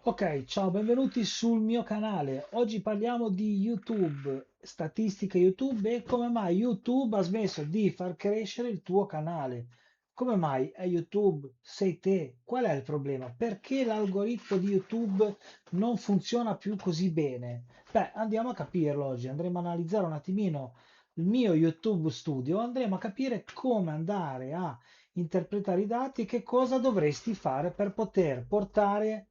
Ok, ciao, benvenuti sul mio canale. Oggi parliamo di YouTube, statistiche YouTube e come mai YouTube ha smesso di far crescere il tuo canale. Come mai è YouTube? Sei te? Qual è il problema? Perché l'algoritmo di YouTube non funziona più così bene? Beh, andiamo a capirlo oggi. Andremo a analizzare un attimino il mio YouTube Studio, andremo a capire come andare a interpretare i dati e che cosa dovresti fare per poter portare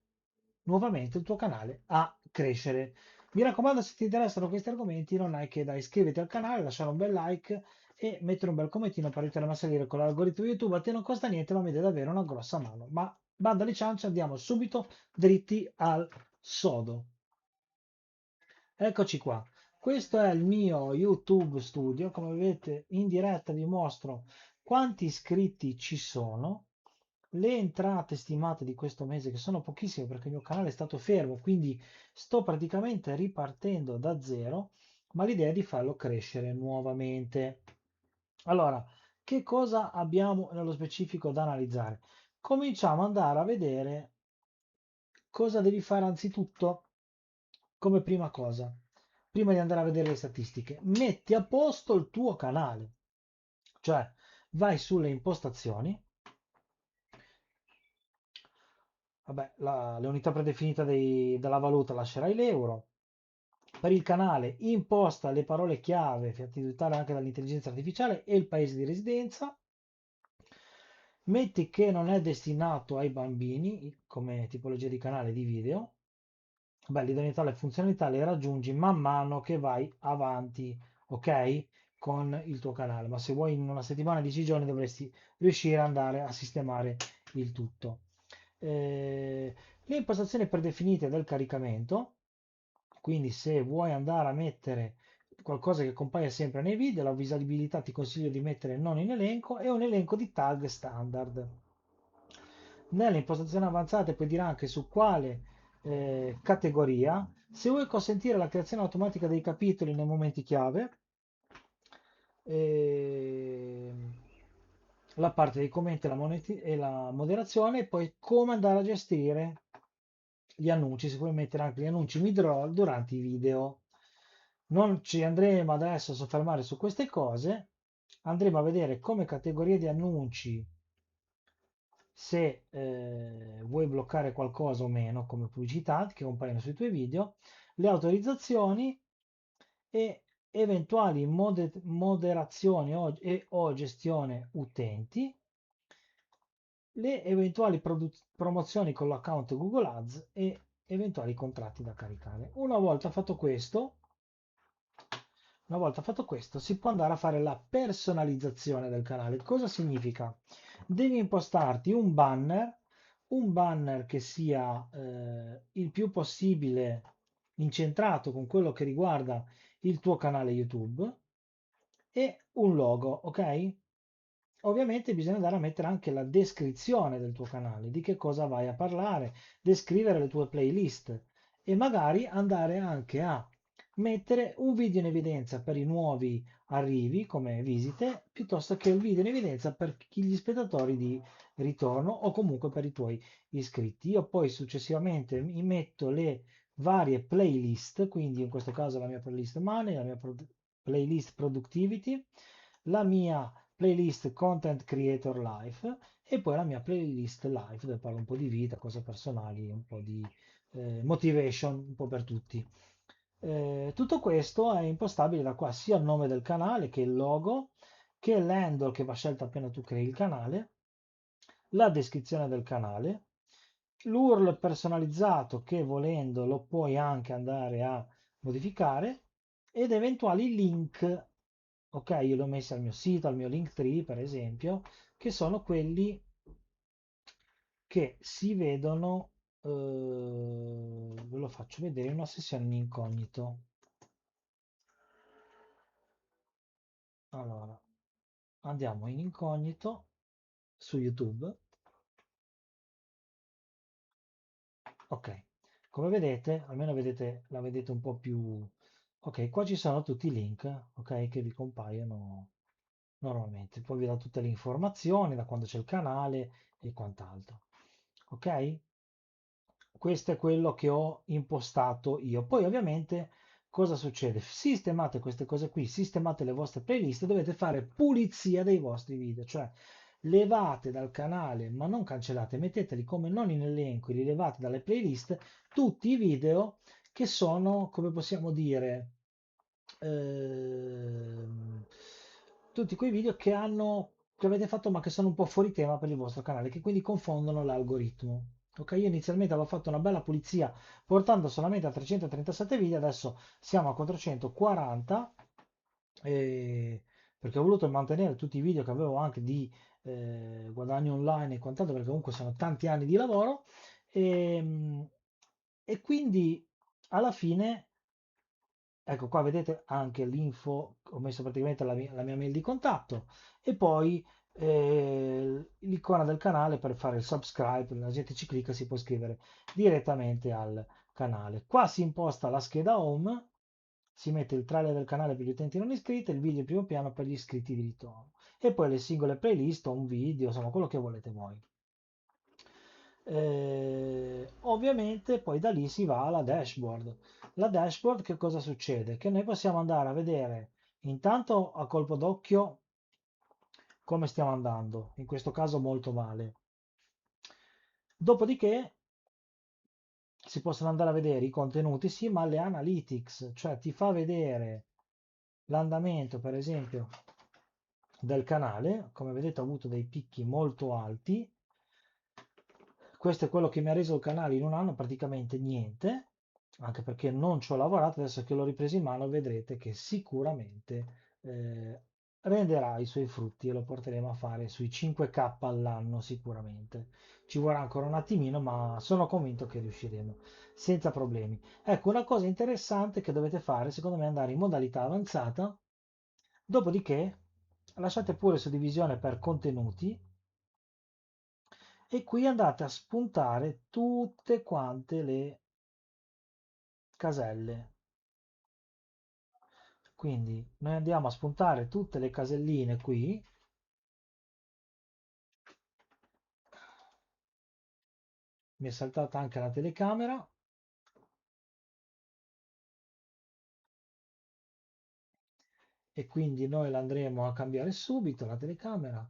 nuovamente il tuo canale a crescere. Mi raccomando, se ti interessano questi argomenti, non hai che da iscriverti al canale, lasciare un bel like e mettere un bel commentino per aiutarmi a salire con l'algoritmo YouTube. A te non costa niente, ma mi dà davvero una grossa mano. Ma banda alle ciance, andiamo subito dritti al sodo. Eccoci qua. Questo è il mio YouTube Studio. Come vedete in diretta vi mostro quanti iscritti ci sono, le entrate stimate di questo mese, che sono pochissime perché il mio canale è stato fermo, quindi sto praticamente ripartendo da zero, ma l'idea è di farlo crescere nuovamente. Allora, che cosa abbiamo nello specifico da analizzare? Cominciamo ad andare a vedere cosa devi fare anzitutto come prima cosa, prima di andare a vedere le statistiche. Metti a posto il tuo canale, cioè vai sulle impostazioni. Vabbè, le unità predefinite della valuta lascerai l'euro. Per il canale imposta le parole chiave fatti aiutare anche dall'intelligenza artificiale e il paese di residenza. Metti che non è destinato ai bambini come tipologia di canale di video. Beh, l'idoneità e le funzionalità le raggiungi man mano che vai avanti, ok? Con il tuo canale. Ma se vuoi in una settimana, 10 giorni, dovresti riuscire ad andare a sistemare il tutto. Le impostazioni predefinite del caricamento, quindi se vuoi andare a mettere qualcosa che compaia sempre nei video, la visibilità ti consiglio di mettere non in elenco e un elenco di tag standard. Nelle impostazioni avanzate puoi dire anche su quale categoria, se vuoi consentire la creazione automatica dei capitoli nei momenti chiave, eh, la parte dei commenti e la moderazione, e poi come andare a gestire gli annunci, se puoi mettere anche gli annunci mid-roll durante i video. Non ci andremo adesso a soffermare su queste cose, andremo a vedere come categorie di annunci se vuoi bloccare qualcosa o meno come pubblicità che compaiono sui tuoi video, le autorizzazioni e eventuali moderazioni o gestione utenti, le eventuali promozioni con l'account Google Ads e eventuali contratti da caricare. Una volta fatto questo, si può andare a fare la personalizzazione del canale. Cosa significa? Devi impostarti un banner che sia il più possibile incentrato con quello che riguarda il tuo canale YouTube e un logo, ok? Ovviamente bisogna andare a mettere anche la descrizione del tuo canale, di che cosa vai a parlare, descrivere le tue playlist e magari andare anche a mettere un video in evidenza per i nuovi arrivi come visite, piuttosto che il video in evidenza per gli spettatori di ritorno o comunque per i tuoi iscritti. Io poi successivamente mi metto le varie playlist, quindi in questo caso la mia playlist Money, la mia playlist Productivity, la mia playlist Content Creator Life e poi la mia playlist Life dove parlo un po' di vita, cose personali, un po' di motivation, un po' per tutti. Tutto questo è impostabile da qua sia il nome del canale che il logo, che l'handle che va scelto appena tu crei il canale, la descrizione del canale, l'URL personalizzato che volendo lo puoi anche andare a modificare ed eventuali link. Ok, io l'ho messo al mio sito, al mio Linktree per esempio, che sono quelli che si vedono, ve lo faccio vedere in una sessione in incognito. Allora, andiamo in incognito su YouTube. Ok, come vedete, almeno vedete, la vedete un po' più. Ok, qua ci sono tutti i link, ok, che vi compaiono normalmente. Poi vi dà tutte le informazioni da quando c'è il canale e quant'altro. Ok? questo è quello che ho impostato io. Poi ovviamente cosa succede? Sistemate queste cose qui, sistemate le vostre playlist, dovete fare pulizia dei vostri video, cioè levate dal canale, ma non cancellate, metteteli come non in elenco, li levate dalle playlist tutti i video che sono, come possiamo dire, ehm, tutti quei video che avete fatto ma che sono un po' fuori tema per il vostro canale, che quindi confondono l'algoritmo. Ok, io inizialmente avevo fatto una bella pulizia portando solamente a 337 video, adesso siamo a 440, eh, perché ho voluto mantenere tutti i video che avevo anche di guadagni online e quant'altro, perché comunque sono tanti anni di lavoro, e, e quindi alla fine, ecco qua vedete anche l'info, ho messo praticamente la mia mail di contatto e poi l'icona del canale per fare il subscribe, la gente ci clicca, si può iscrivere direttamente al canale. Qua si imposta la scheda home, si mette il trailer del canale per gli utenti non iscritti, il video in primo piano per gli iscritti di ritorno e poi le singole playlist o un video, insomma quello che volete voi. Ovviamente poi da lì si va alla dashboard. La dashboard che cosa succede? Che noi possiamo andare a vedere intanto a colpo d'occhio come stiamo andando, in questo caso molto male. Dopodiché si possono andare a vedere i contenuti, sì, ma le analytics, cioè ti fa vedere l'andamento, per esempio, del canale. Come vedete, ho avuto dei picchi molto alti. Questo è quello che mi ha reso il canale in un anno praticamente niente, anche perché non ci ho lavorato. Adesso che l'ho ripreso in mano, vedrete che sicuramente eh, renderà i suoi frutti e lo porteremo a fare sui 5K all'anno sicuramente. Ci vorrà ancora un attimino, ma sono convinto che riusciremo senza problemi. Ecco, una cosa interessante che dovete fare, secondo me, è andare in modalità avanzata. Dopodiché lasciate pure suddivisione per contenuti e qui andate a spuntare tutte quante le caselle. Quindi noi andiamo a spuntare tutte le caselline qui. Mi è saltata anche la telecamera e quindi noi la andremo a cambiare subito la telecamera.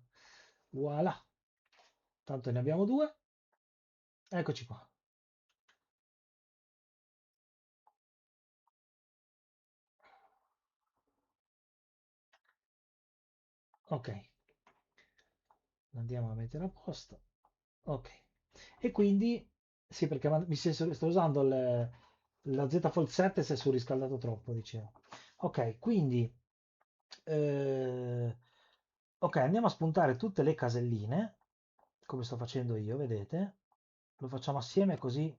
Voilà, tanto ne abbiamo due. Eccoci qua. Ok, andiamo a mettere a posto. Ok. E quindi, sì, perché sto usando la Z Fold 7 si è surriscaldato troppo, dicevo. Ok, quindi, eh, ok, andiamo a spuntare tutte le caselline, come sto facendo io, vedete? Lo facciamo assieme così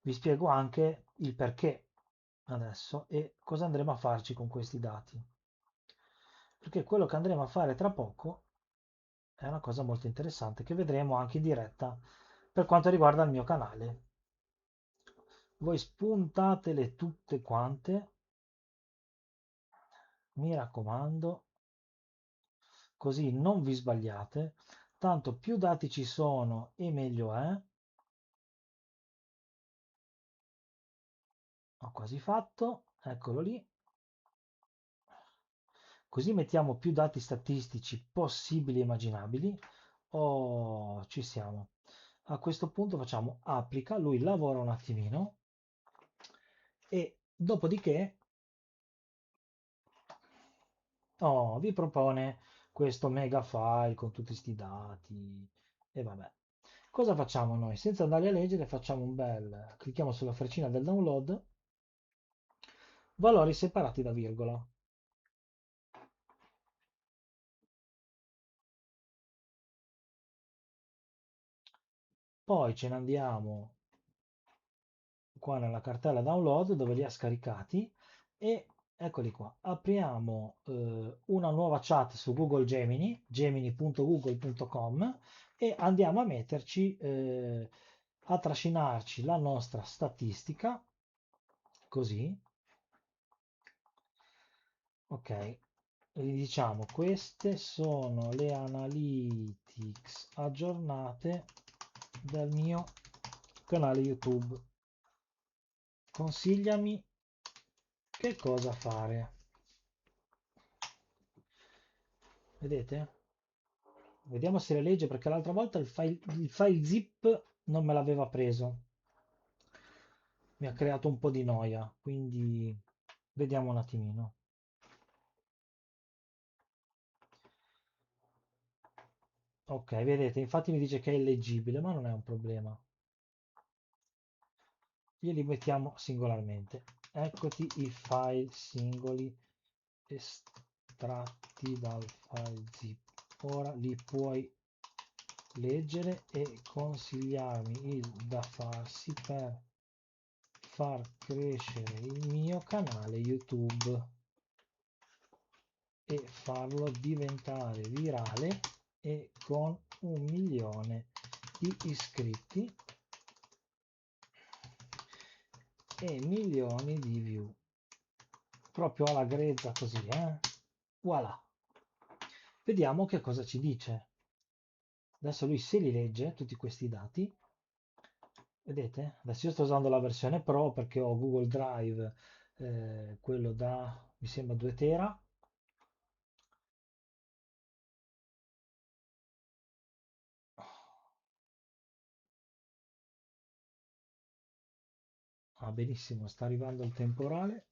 vi spiego anche il perché adesso e cosa andremo a farci con questi dati. Perché quello che andremo a fare tra poco è una cosa molto interessante che vedremo anche in diretta per quanto riguarda il mio canale. Voi spuntatele tutte quante, mi raccomando, così non vi sbagliate. Tanto più dati ci sono e meglio è. Ho quasi fatto, eccolo lì. Così mettiamo più dati statistici possibili e immaginabili. Oh, ci siamo. A questo punto facciamo applica, lui lavora un attimino e dopodiché vi propone questo mega file con tutti questi dati e vabbè. Cosa facciamo noi? Senza andare a leggere, facciamo un bel, clicchiamo sulla freccina del download, valori separati da virgola. Poi ce ne andiamo qua nella cartella download dove li ha scaricati e eccoli qua. Apriamo una nuova chat su Google Gemini, gemini.google.com e andiamo a metterci, a trascinarci la nostra statistica, così, ok. E gli diciamo queste sono le analytics aggiornate del mio canale YouTube. consigliami che cosa fare. Vedete? Vediamo se le legge perché l'altra volta il file zip non me l'aveva preso. Mi ha creato un po' di noia, quindi vediamo un attimino. Ok, vedete, infatti mi dice che è illeggibile, ma non è un problema. Glieli mettiamo singolarmente. Eccoti i file singoli estratti dal file zip. Ora li puoi leggere e consigliarmi il da farsi per far crescere il mio canale YouTube e farlo diventare virale e con 1 milione di iscritti e milioni di view. Proprio alla grezza così, eh? Voilà. Vediamo che cosa ci dice. Adesso lui se li legge tutti questi dati. Vedete? Adesso io sto usando la versione Pro perché ho Google Drive, quello da, mi sembra 2 tera. Ah, benissimo, sta arrivando il temporale.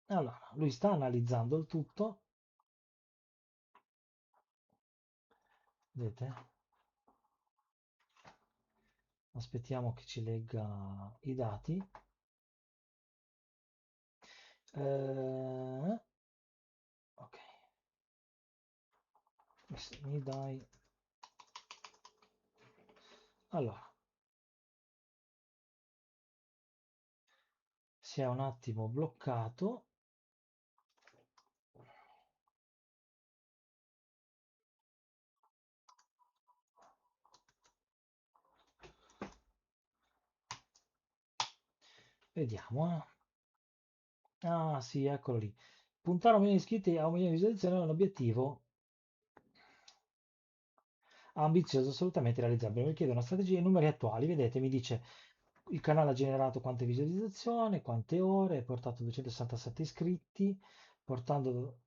Allora, lui sta analizzando il tutto. Vedete? Aspettiamo che ci legga i dati. Ok, mi dai. Allora, si è un attimo bloccato. Vediamo. Ah, sì, eccolo lì. Puntare a 1 milione di iscritti e a 1 milione di visualizzazioni è un obiettivo ambizioso, assolutamente realizzabile. Mi chiede una strategia e numeri attuali. Vedete, mi dice il canale ha generato quante visualizzazioni, quante ore, ha portato 267 iscritti, portando,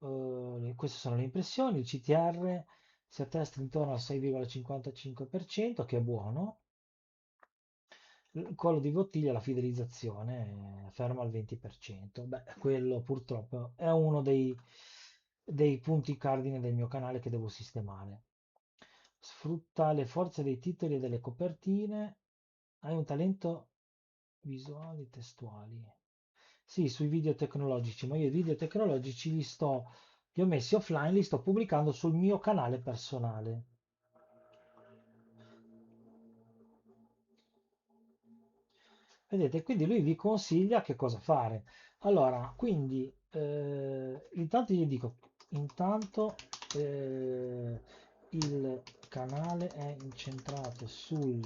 queste sono le impressioni, il CTR si attesta intorno al 6,55%, che è buono. Il collo di bottiglia, la fidelizzazione, è fermo al 20%. Beh, quello purtroppo è uno dei punti cardine del mio canale che devo sistemare. Sfrutta le forze dei titoli e delle copertine. Hai un talento visuali, testuali. Sì, sui video tecnologici, ma io i video tecnologici li ho messi offline, li sto pubblicando sul mio canale personale. Vedete, quindi lui vi consiglia che cosa fare. Allora, quindi, intanto gli dico, intanto il canale è incentrato sul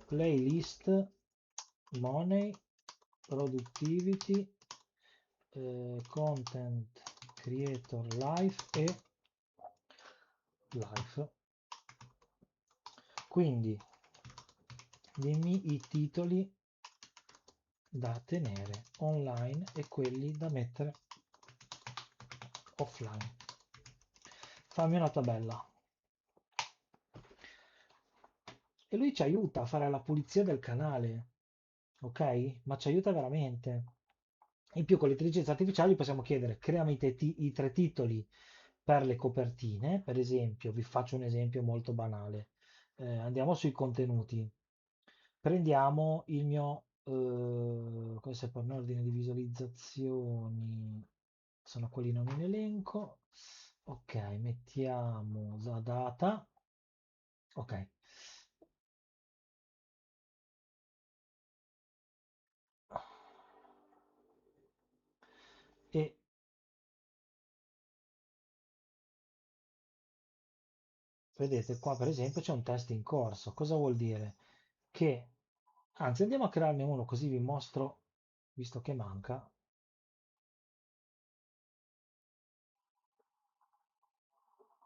playlist Money, Productivity, Content Creator Life e Life. Quindi dimmi i titoli da tenere online e quelli da mettere offline. Fammi una tabella. E lui ci aiuta a fare la pulizia del canale, ok? Ma ci aiuta veramente. In più con l'intelligenza artificiale possiamo chiedere, creami i 3 titoli per le copertine, per esempio, vi faccio un esempio molto banale. Andiamo sui contenuti. Prendiamo il mio, questo è per un ordine di visualizzazioni, sono quelli non in elenco. Ok, mettiamo la data. Ok, e vedete qua per esempio c'è un test in corso. Cosa vuol dire? Che, anzi andiamo a crearne uno così vi mostro, visto che manca.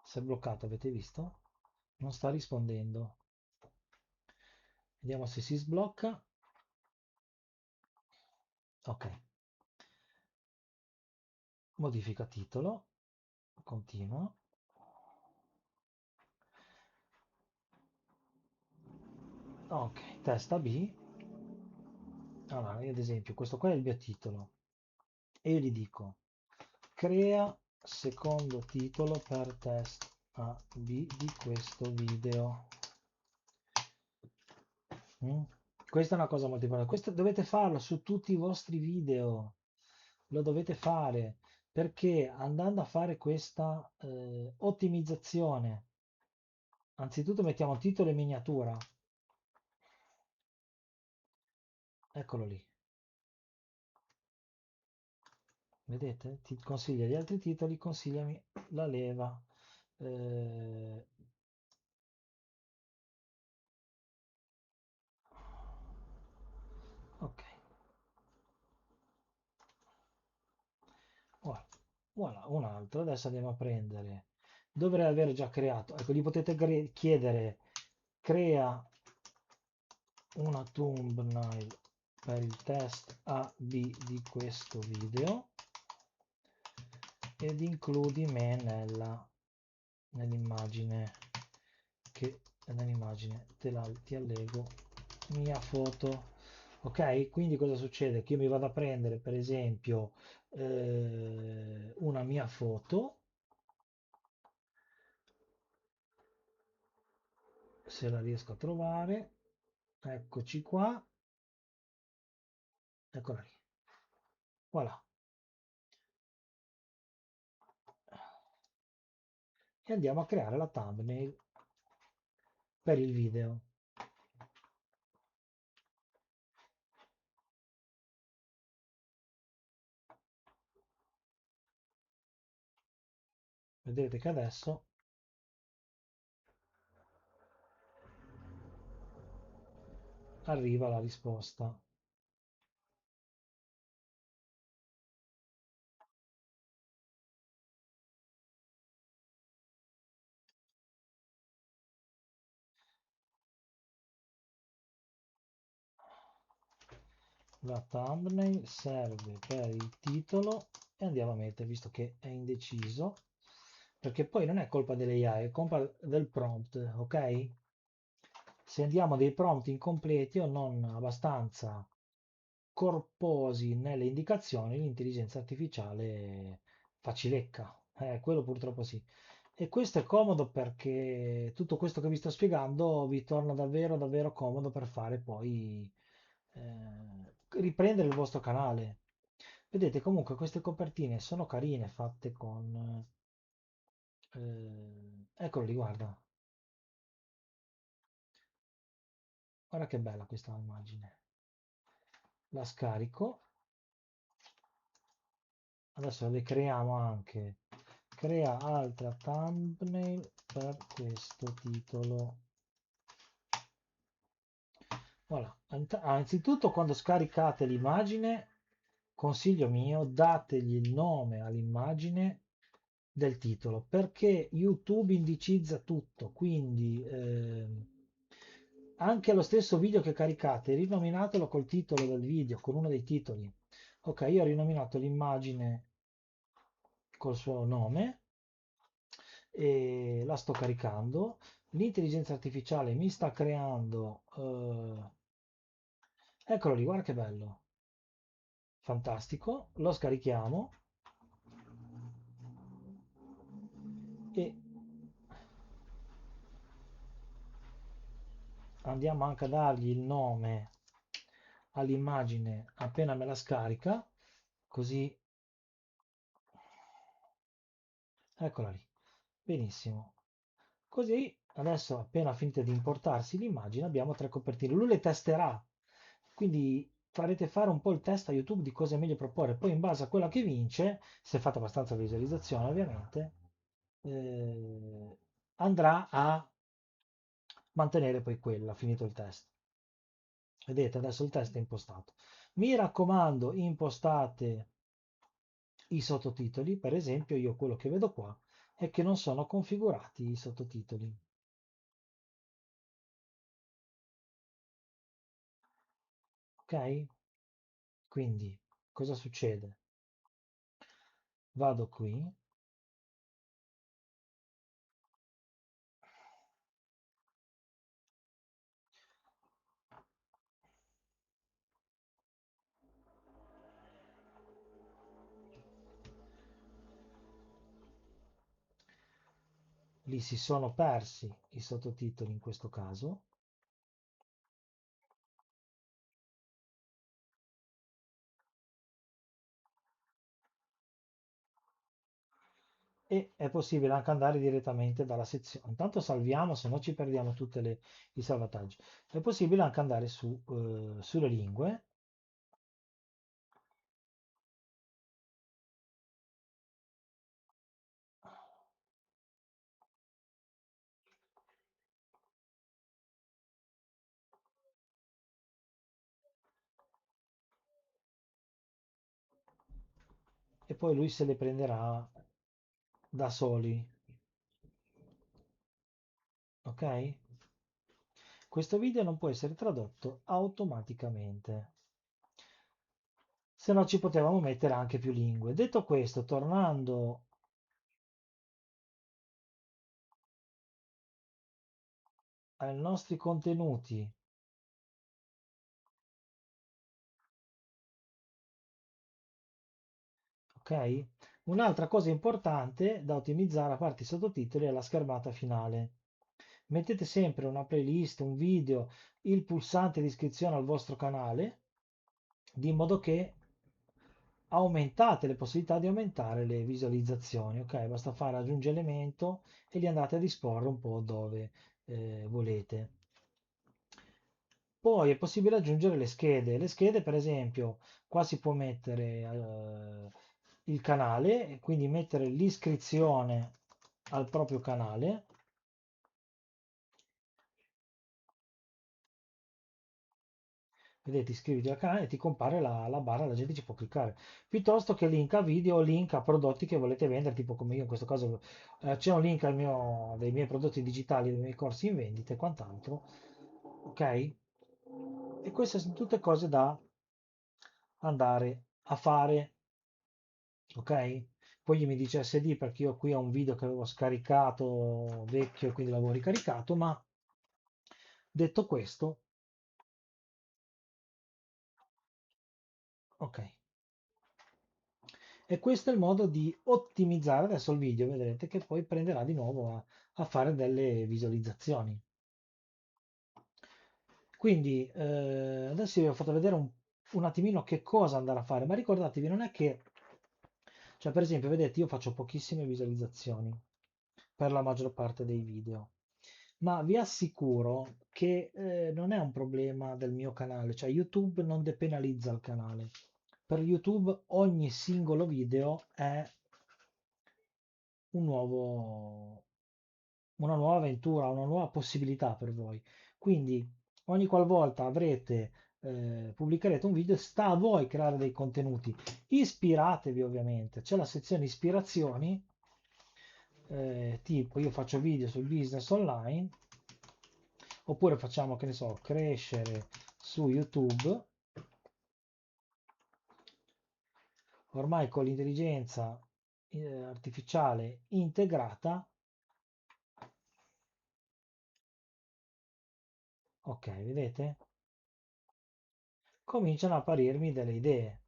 Si è bloccato, avete visto? Non sta rispondendo. Vediamo se si sblocca. Ok, modifica titolo, continua. Ok, testa B. Allora, io ad esempio, questo qua è il mio titolo e io gli dico crea secondo titolo per test A, B di questo video. Mm? Questa è una cosa molto importante. Questo dovete farlo su tutti i vostri video. Lo dovete fare perché andando a fare questa ottimizzazione, anzitutto mettiamo titolo e miniatura. Eccolo lì. Vedete? Ti consiglia gli altri titoli, consigliami la leva. Eh, ok, voilà, voilà, un altro. Adesso andiamo a prendere. Dovrei aver già creato. Ecco, gli potete chiedere crea una thumbnail per il test A/B di questo video ed includi me nell'immagine che nell'immagine ti allego mia foto. Ok, quindi cosa succede? Che io mi vado a prendere per esempio una mia foto, se la riesco a trovare, eccoci qua, eccola lì, voilà, e andiamo a creare la thumbnail per il video. Vedete che adesso arriva la risposta. La thumbnail serve per il titolo e andiamo a mettere, visto che è indeciso, perché poi non è colpa dell'AI, è colpa del prompt, ok? Se andiamo a dei prompt incompleti o non abbastanza corposi nelle indicazioni, l'intelligenza artificiale fa cilecca. Quello purtroppo sì. E questo è comodo perché tutto questo che vi sto spiegando vi torna davvero davvero comodo per fare poi riprendere il vostro canale. Vedete comunque queste copertine sono carine fatte con eccolo lì, guarda. Guarda che bella questa immagine. La scarico. Adesso le creiamo anche. Crea altra thumbnail per questo titolo. Voilà. Anzitutto quando scaricate l'immagine, consiglio mio, dategli il nome all'immagine del titolo, perché YouTube indicizza tutto, quindi anche lo stesso video che caricate, rinominatelo col titolo del video, con uno dei titoli. Ok, io ho rinominato l'immagine col suo nome e la sto caricando. L'intelligenza artificiale mi sta creando, eccolo lì, guarda che bello, fantastico, lo scarichiamo e andiamo anche a dargli il nome all'immagine appena me la scarica, così, eccola lì, benissimo. Così adesso appena finite di importarsi l'immagine abbiamo tre copertine. Lui le testerà, quindi farete fare un po' il test a YouTube di cosa è meglio proporre. Poi in base a quella che vince, se fate abbastanza visualizzazione ovviamente, andrà a mantenere poi quella, finito il test. Vedete, adesso il test è impostato. Mi raccomando, impostate i sottotitoli. Per esempio, io quello che vedo qua è che non sono configurati i sottotitoli. ok? Quindi cosa succede? Vado qui, lì si sono persi i sottotitoli in questo caso, e è possibile anche andare direttamente dalla sezione. Intanto salviamo, se no ci perdiamo tutti i salvataggi. È possibile anche andare sulle lingue e poi lui se le prenderà da soli, ok? Questo video non può essere tradotto automaticamente, se no ci potevamo mettere anche più lingue. Detto questo, tornando ai nostri contenuti, ok? Un'altra cosa importante da ottimizzare a parte i sottotitoli è la schermata finale. Mettete sempre una playlist, un video, il pulsante di iscrizione al vostro canale, di modo che aumentate le possibilità di aumentare le visualizzazioni. Ok, basta fare aggiungi elemento e li andate a disporre un po' dove volete. Poi è possibile aggiungere le schede. Le schede, per esempio, qua si può mettere il canale e quindi mettere l'iscrizione al proprio canale. Vedete, iscriviti al canale e ti compare la barra, la gente ci può cliccare. Piuttosto che link a video o link a prodotti che volete vendere, tipo come io in questo caso c'è un link dei miei prodotti digitali, dei miei corsi in vendita e quant'altro. Ok? E queste sono tutte cose da andare a fare. Ok? Poi mi dice SD perché io qui ho un video che avevo scaricato vecchio e quindi l'avevo ricaricato, ma detto questo, ok. E questo è il modo di ottimizzare adesso il video, vedrete che poi prenderà di nuovo a fare delle visualizzazioni. Quindi adesso vi ho fatto vedere un attimino che cosa andare a fare, ma ricordatevi, non è che, cioè per esempio, vedete, io faccio pochissime visualizzazioni per la maggior parte dei video, ma vi assicuro che non è un problema del mio canale, cioè YouTube non depenalizza il canale. Per YouTube ogni singolo video è un nuovo, una nuova avventura, una nuova possibilità per voi. Quindi ogni qualvolta pubblicherete un video, sta a voi creare dei contenuti. Ispiratevi ovviamente, c'è la sezione ispirazioni, tipo io faccio video sul business online, oppure facciamo, che ne so, crescere su YouTube. Ormai con l'intelligenza artificiale integrata, ok, vedete? Cominciano a apparirmi delle idee.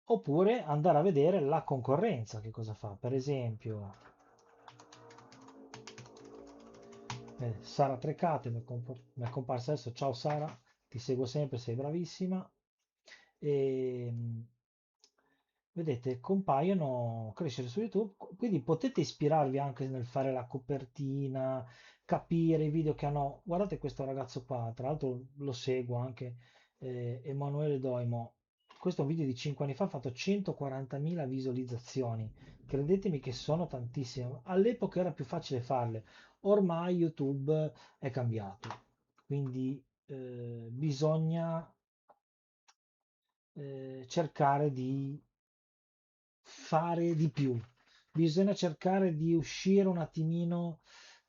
Oppure andare a vedere la concorrenza, che cosa fa. Per esempio, Sara Trecate mi è comparsa adesso. Ciao Sara, ti seguo sempre, sei bravissima. E, vedete, compaiono crescere su YouTube, quindi potete ispirarvi anche nel fare la copertina, capire i video che hanno. Guardate questo ragazzo qua, tra l'altro lo seguo anche, Emanuele Doimo. Questo è un video di 5 anni fa, ha fatto 140.000 visualizzazioni. Credetemi che sono tantissime. All'epoca era più facile farle, ormai YouTube è cambiato, quindi bisogna cercare di fare di più. Bisogna cercare di uscire un attimino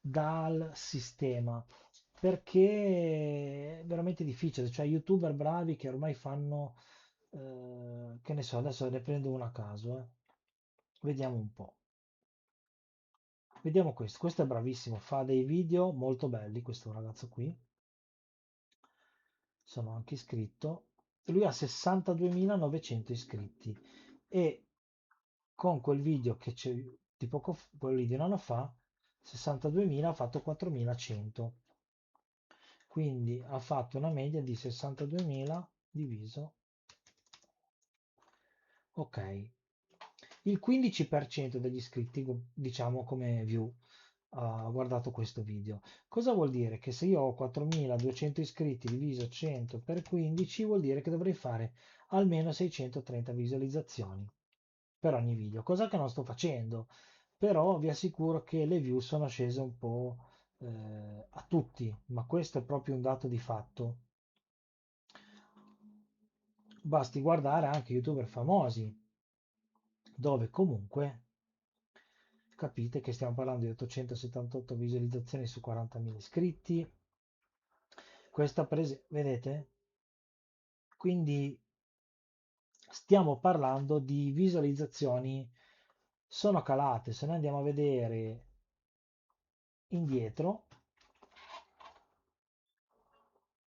dal sistema, perché è veramente difficile. Cioè, YouTuber bravi che ormai fanno, che ne so, adesso ne prendo uno a caso, eh. Vediamo un po'. Vediamo questo. Questo è bravissimo, fa dei video molto belli, questo ragazzo qui. Sono anche iscritto. Lui ha 62.900 iscritti e con quel video che c'è di quello di un anno fa, 62.000 ha fatto 4.100. Quindi ha fatto una media di 62.000 diviso. Ok. Il 15% degli iscritti, diciamo come view, ha guardato questo video. Cosa vuol dire? Che se io ho 4.200 iscritti diviso 100 per 15, vuol dire che dovrei fare almeno 630 visualizzazioni per ogni video, cosa che non sto facendo. Però vi assicuro che le view sono scese un po' a tutti, ma questo è proprio un dato di fatto. Basti guardare anche youtuber famosi, dove comunque capite che stiamo parlando di 878 visualizzazioni su 40.000 iscritti. Questa prese, vedete? Quindi stiamo parlando di visualizzazioni, sono calate. Se noi andiamo a vedere indietro,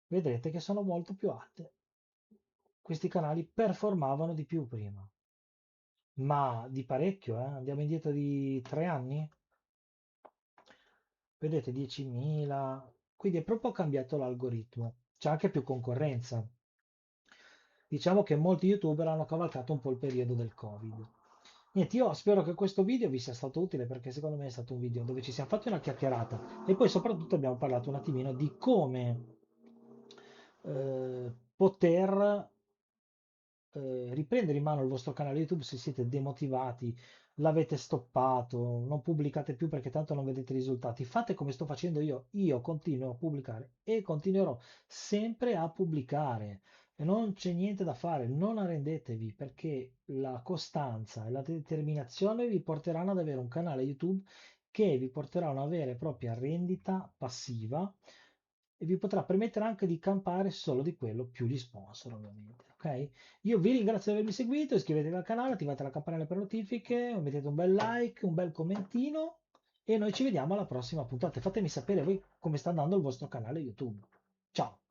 vedrete che sono molto più alte. Questi canali performavano di più prima, ma di parecchio, eh? Andiamo indietro di 3 anni, vedete 10.000, quindi è proprio cambiato l'algoritmo, c'è anche più concorrenza. Diciamo che molti YouTuber hanno cavalcato un po' il periodo del Covid. Niente, io spero che questo video vi sia stato utile perché secondo me è stato un video dove ci siamo fatti una chiacchierata e poi soprattutto abbiamo parlato un attimino di come poter riprendere in mano il vostro canale YouTube se siete demotivati, l'avete stoppato, non pubblicate più perché tanto non vedete risultati. Fate come sto facendo io. Io continuo a pubblicare e continuerò sempre a pubblicare. E non c'è niente da fare, non arrendetevi perché la costanza e la determinazione vi porteranno ad avere un canale YouTube che vi porterà a una vera e propria rendita passiva e vi potrà permettere anche di campare solo di quello più gli sponsor, ovviamente. Ok? Io vi ringrazio di avermi seguito, iscrivetevi al canale, attivate la campanella per notifiche, mettete un bel like, un bel commentino e noi ci vediamo alla prossima puntata. Fatemi sapere voi come sta andando il vostro canale YouTube. Ciao!